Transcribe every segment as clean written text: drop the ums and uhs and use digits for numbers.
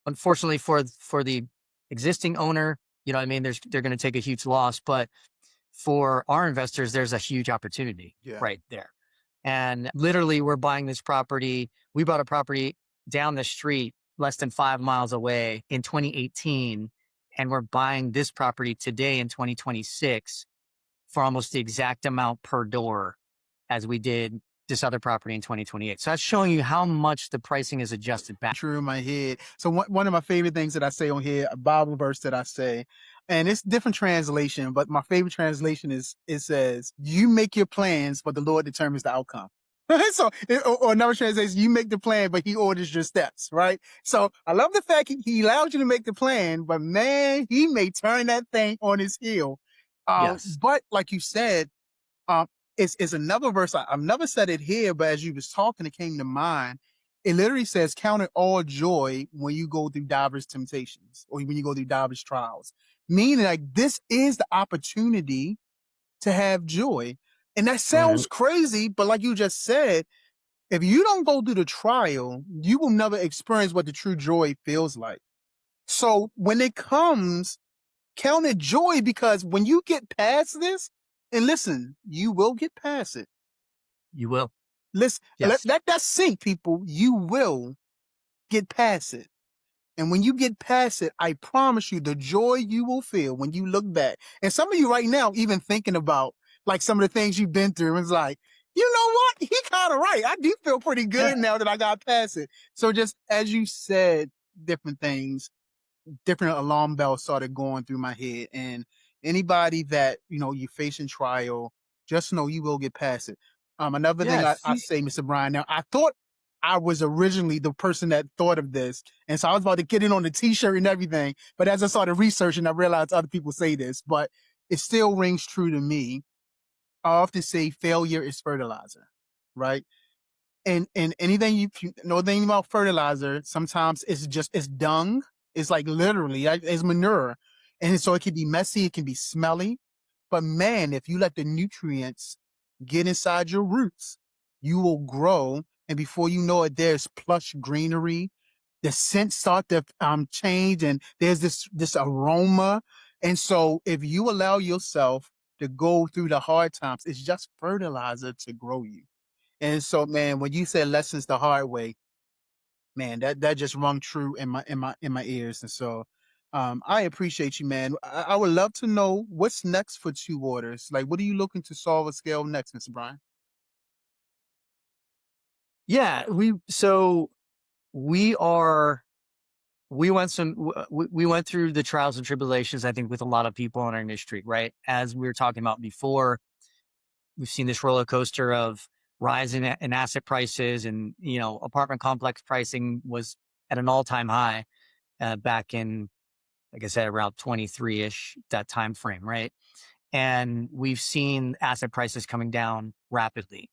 unfortunately for the existing owner, you know what I mean, they're going to take a huge loss, but for our investors, there's a huge opportunity Yeah. right there. And literally, we're buying this property. We bought a property down the street, less than 5 miles away in 2018. And we're buying this property today in 2026 for almost the exact amount per door as we did this other property in 2028. So that's showing you how much the pricing is adjusted back. True in my head. So one of my favorite things that I say on here, a Bible verse that I say, and it's different translation, but my favorite translation is, it says, you make your plans, but the Lord determines the outcome. So, or another translation, you make the plan, but he orders your steps, right? So I love the fact he allows you to make the plan, but man, he may turn that thing on his heel. Yes. But like you said, um, it's another verse. I've never said it here, but as you was talking, it came to mind. It literally says, count it all joy when you go through diverse temptations or when you go through diverse trials. Meaning like this is the opportunity to have joy. And that Mhm. sounds crazy, but like you just said, if you don't go through the trial, you will never experience what the true joy feels like. So when it comes, count it joy, because when you get past this, and listen, you will get past it. You will. Listen, let Yes. that sink, people. You will get past it. And when you get past it, I promise you the joy you will feel when you look back. And some of you right now, even thinking about like some of the things you've been through, it's like, you know what? He kind of right. I do feel pretty good now that I got past it. So just as you said different things, different alarm bells started going through my head. And anybody that, you're facing trial, just know you will get past it. Another thing I, Yes. I say, Mr. Brian, now I thought I was originally the person that thought of this. And so I was about to get it on the t-shirt and everything. But as I started researching, I realized other people say this, but it still rings true to me. I often say failure is fertilizer, right? And anything if you know anything about fertilizer, sometimes it's dung. It's like literally it's manure. And so it can be messy, it can be smelly. But man, if you let the nutrients get inside your roots, you will grow. And before you know it, there's plush greenery. The scents start to change, and there's this aroma. And so if you allow yourself to go through the hard times, it's just fertilizer to grow you. And so, man, when you said lessons the hard way, man, that just rung true in my ears. And so, I appreciate you, man. I would love to know what's next for Two Waters. Like, what are you looking to solve or scale next, Mr. Brian? Yeah. We are, we went through the trials and tribulations, I think, with a lot of people in our industry, right? As we were talking about before, we've seen this roller coaster of rising in asset prices, and, apartment complex pricing was at an all-time high back in, like I said, around 23-ish, that time frame, right? And we've seen asset prices coming down rapidly.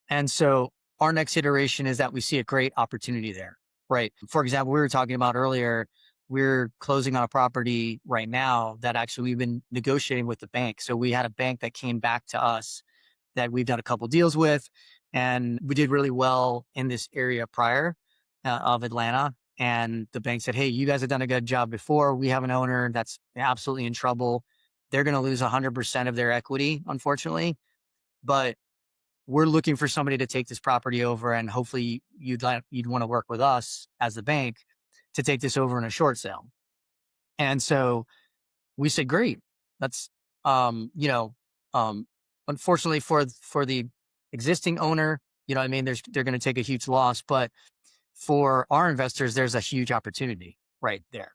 And so our next iteration is that we see a great opportunity there, right? For example, we were talking about earlier, we're closing on a property right now that actually we've been negotiating with the bank. So we had a bank that came back to us that we've done a couple deals with, and we did really well in this area prior of Atlanta. And the bank said, hey, you guys have done a good job before. We have an owner that's absolutely in trouble. They're going to lose 100% of their equity, unfortunately. But we're looking for somebody to take this property over, and hopefully you'd want to work with us as the bank to take this over in a short sale. And so we said, great. That's, um, unfortunately for the existing owner, you know what I mean, they're going to take a huge loss, but for our investors, there's a huge opportunity right there.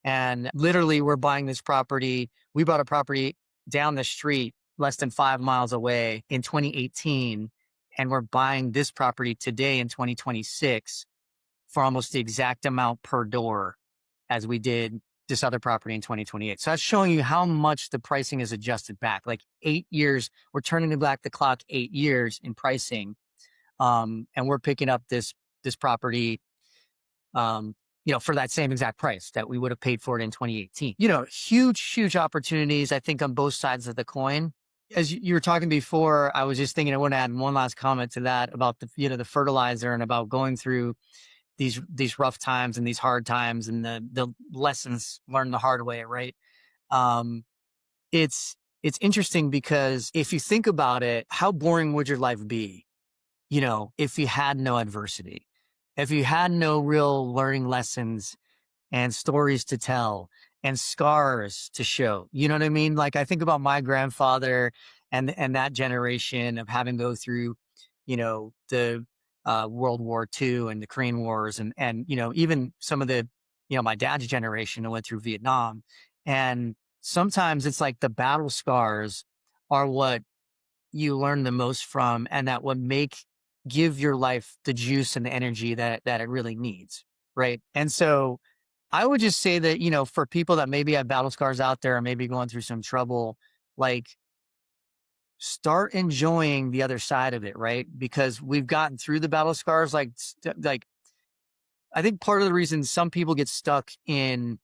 And literally, we're buying this property. We bought a property down the street, less than 5 miles away in 2018. And we're buying this property today in 2026 for almost the exact amount per door as we did this other property in 2028. So that's showing you how much the pricing is adjusted back. Like 8 years, we're turning back the clock 8 years in pricing. And we're picking up this property, for that same exact price that we would have paid for it in 2018. Huge opportunities, I think, on both sides of the coin. As you were talking before, I was just thinking I want to add one last comment to that about the fertilizer and about going through these rough times and these hard times and the lessons learned the hard way, right? Um, it's interesting because if you think about it, how boring would your life be, if you had no adversity, if you had no real learning lessons and stories to tell and scars to show. You know what I mean? Like I think about my grandfather and that generation of having go through, the World War II and the Korean Wars and even some of the, my dad's generation that went through Vietnam. And sometimes it's like the battle scars are what you learn the most from and that would give your life the juice and the energy that it really needs. Right. And so I would just say that, for people that maybe have battle scars out there or maybe going through some trouble, like start enjoying the other side of it, right? Because we've gotten through the battle scars. Like I think part of the reason some people get stuck in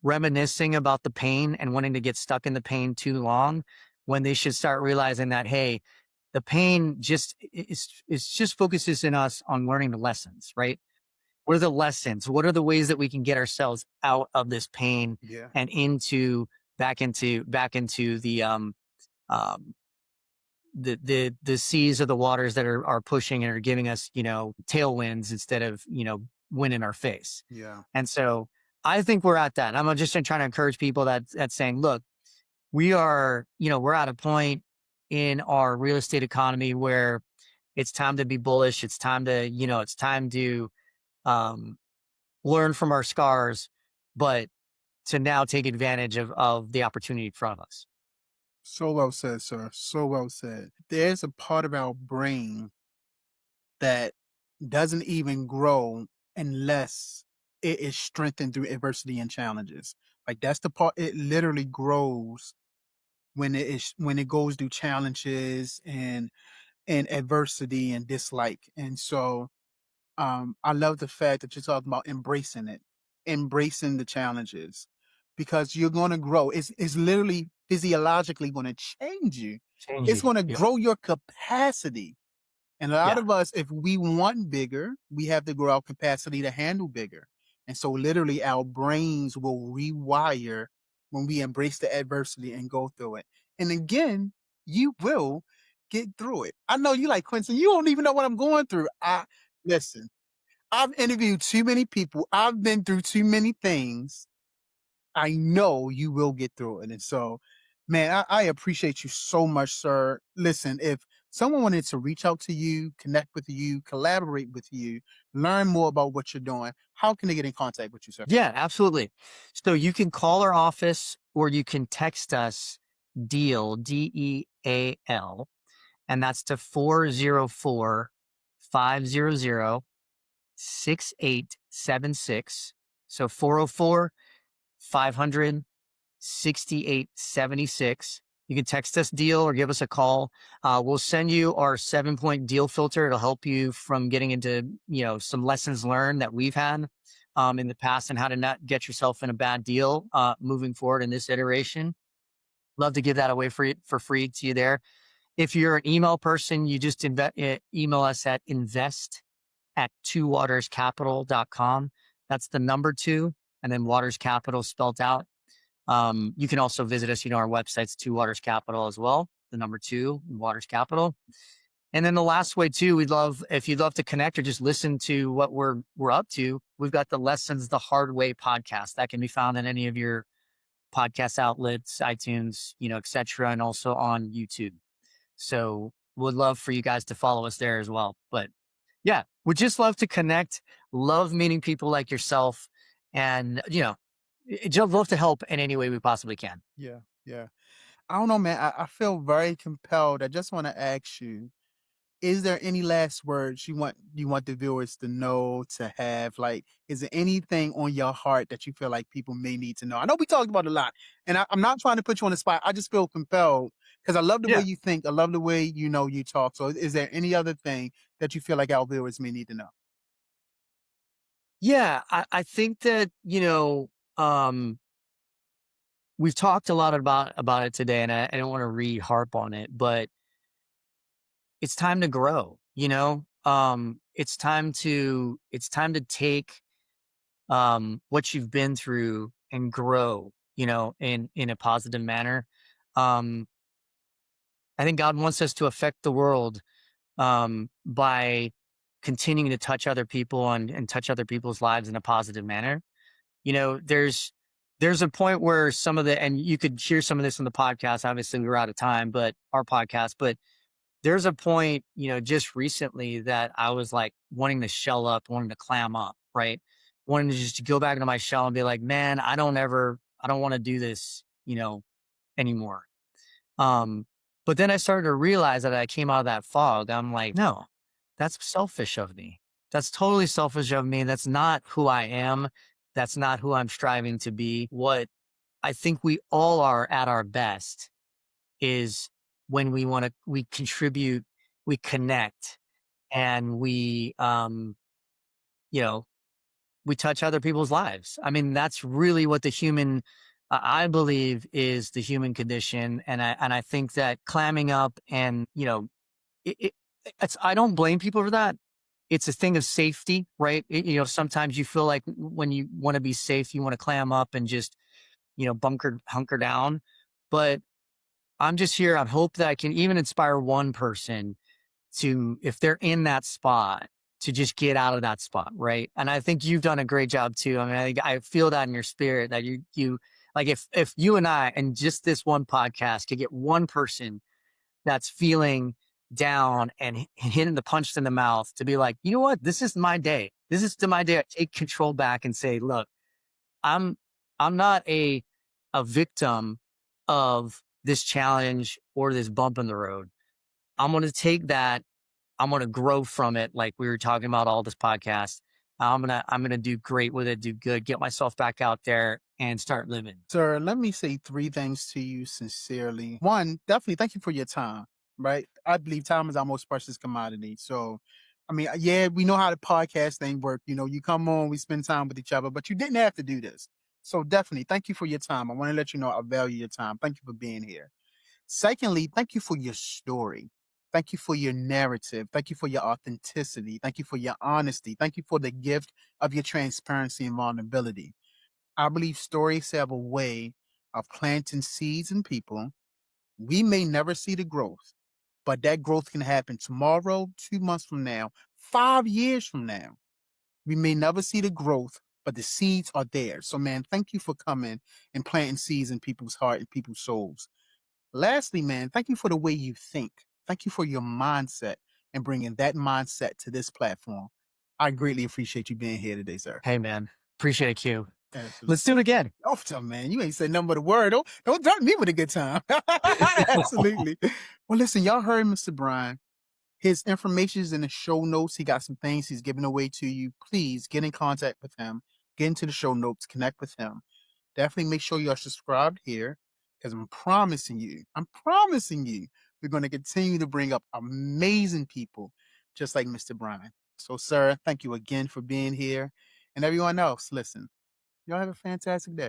reminiscing about the pain and wanting to get stuck in the pain too long when they should start realizing that, hey, the pain just focuses in us on learning the lessons, right? What are the lessons? What are the ways that we can get ourselves out of this pain Yeah. and back into um the seas of the waters that are pushing and are giving us, tailwinds instead of, wind in our face. Yeah. And so I think we're at that. I'm just trying to encourage people that's saying, look, we're at a point in our real estate economy where it's time to be bullish. It's time to um learn from our scars, but to now take advantage of the opportunity in front of us. So well said, sir. So well said. There's a part of our brain that doesn't even grow unless it is strengthened through adversity and challenges. Like that's the part it literally grows when it goes through challenges and adversity and dislike. And so I love the fact that you're talking about embracing it, embracing the challenges, because you're going to grow. It's literally physiologically going to change you. Change It's you. going to Yeah. grow your capacity. And a lot Yeah. of us, if we want bigger, we have to grow our capacity to handle bigger. And so, literally, our brains will rewire when we embrace the adversity and go through it. And again, you will get through it. I know you like Quincy. You don't even know what I'm going through. I listen. I've interviewed too many people. I've been through too many things. I know you will get through it. And so, man, I appreciate you so much, sir. Listen, if someone wanted to reach out to you, connect with you, collaborate with you, learn more about what you're doing, how can they get in contact with you, sir? Yeah, absolutely. So you can call our office or you can text us DEAL, and that's to 404 500 6876. So 404 500 6876. You can text us deal or give us a call. We'll send you our 7-point deal filter. It'll help you from getting into, some lessons learned that we've had in the past and how to not get yourself in a bad deal moving forward in this iteration. Love to give that away for free to you there. If you're an email person, you just email us at invest@twowaterscapital.com. That's the number two, and then Waters Capital spelled out. You can also visit us, our website's Two Waters Capital as well. The number two, Waters Capital. And then the last way too, if you'd love to connect or just listen to what we're up to, we've got the Lessons the Hard Way podcast that can be found in any of your podcast outlets, iTunes, et cetera, and also on YouTube. So would love for you guys to follow us there as well. But yeah, would just love to connect, love meeting people like yourself, and, just love to help in any way we possibly can. Yeah, yeah. I don't know, man. I feel very compelled. I just want to ask you, is there any last words you want the viewers to know, to have? Like, is there anything on your heart that you feel like people may need to know? I know we talked about a lot, and I'm not trying to put you on the spot. I just feel compelled because I love the way Yeah. you think. I love the way you talk. So, is there any other thing that you feel like our viewers may need to know? Yeah. I think that, we've talked a lot about it today, and I don't want to harp on it, but it's time to grow, it's time to take what you've been through and grow, in a positive manner. Um, I think God wants us to affect the world by continuing to touch other people and touch other people's lives in a positive manner. There's a point where and you could hear some of this on the podcast. Obviously, we were out of time, but our podcast, but there's a point, just recently that I was like wanting to shell up, wanting to clam up, right? Wanting to just go back into my shell and be like, man, I don't want to do this, anymore. Um, but then I started to realize that I came out of that fog. I'm like, no, that's selfish of me. That's totally selfish of me. That's not who I am. That's not who I'm striving to be. What I think we all are at our best is when we contribute, we connect, and you know, we touch other people's lives. I mean, that's really what I believe is the human condition. And I think that clamming up and, it, it, I don't blame people for that. It's a thing of safety, right? Sometimes you feel like when you want to be safe, you want to clam up and just, hunker down. But I'm just here. I hope that I can even inspire one person to, if they're in that spot, to just get out of that spot, right? And I think you've done a great job too. I mean, I feel that in your spirit that you like if you and I and just this one podcast could get one person that's feeling down and hitting the punch in the mouth to be like, you know what, this is my day. This is my day. I take control back and say, look, I'm I'm not a victim of this challenge or this bump in the road. I'm going to take that. I'm going to grow from it. Like we were talking about all this podcast. I'm going to do great with it, do good, get myself back out there and start living. Sir, let me say three things to you sincerely. One, definitely thank you for your time, right? I believe time is our most precious commodity. So, I mean, yeah, we know how the podcast thing work. You come on, we spend time with each other, but you didn't have to do this. So definitely thank you for your time. I want to let you know I value your time. Thank you for being here. Secondly, thank you for your story. Thank you for your narrative. Thank you for your authenticity. Thank you for your honesty. Thank you for the gift of your transparency and vulnerability. I believe stories have a way of planting seeds in people. We may never see the growth, but that growth can happen tomorrow, 2 months from now, 5 years from now. We may never see the growth, but the seeds are there. So, man, thank you for coming and planting seeds in people's heart and people's souls. Lastly, man, thank you for the way you think. Thank you for your mindset and bringing that mindset to this platform. I greatly appreciate you being here today, sir. Hey man, appreciate it, Q. Absolutely. Let's do it again. Oh, man, you ain't said nothing but a word. Don't threaten me with a good time. Absolutely. Well, listen, y'all heard Mr. Brian. His information is in the show notes. He got some things he's giving away to you. Please get in contact with him. Get into the show notes. Connect with him. Definitely make sure you are subscribed here because I'm promising you, we're going to continue to bring up amazing people just like Mr. Brian. So, sir, thank you again for being here. And everyone else, listen, y'all have a fantastic day.